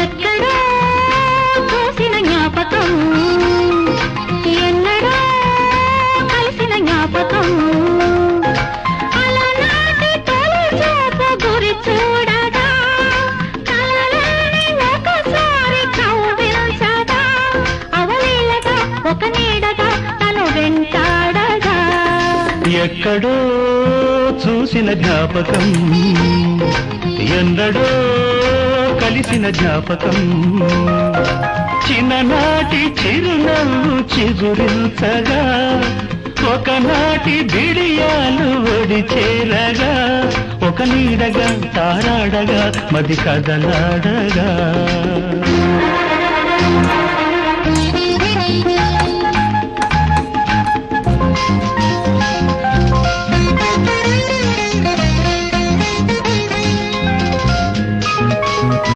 ఎక్కడో చూసిన జ్ఞాపకం, ఎన్నడో కలిసిన జ్ఞాపకం, అలనాటి తొలి చూపు గురి చూడగా, కలలని ఒకసారి కవ్వించగా, అవలీలగా ఒక నీడగా తను వెంటాడగా. ఎక్కడో చూసిన జ్ఞాపకం, ఎన్నడో కలిసిన జ్ఞాపకం, చిన్ననాటి చిరునవ్వు చిగురించగా, ఒకనాటి బిడియాలు ఒడి చేరగా, ఒక నీడగా తారాడగా మది కదలాడగా.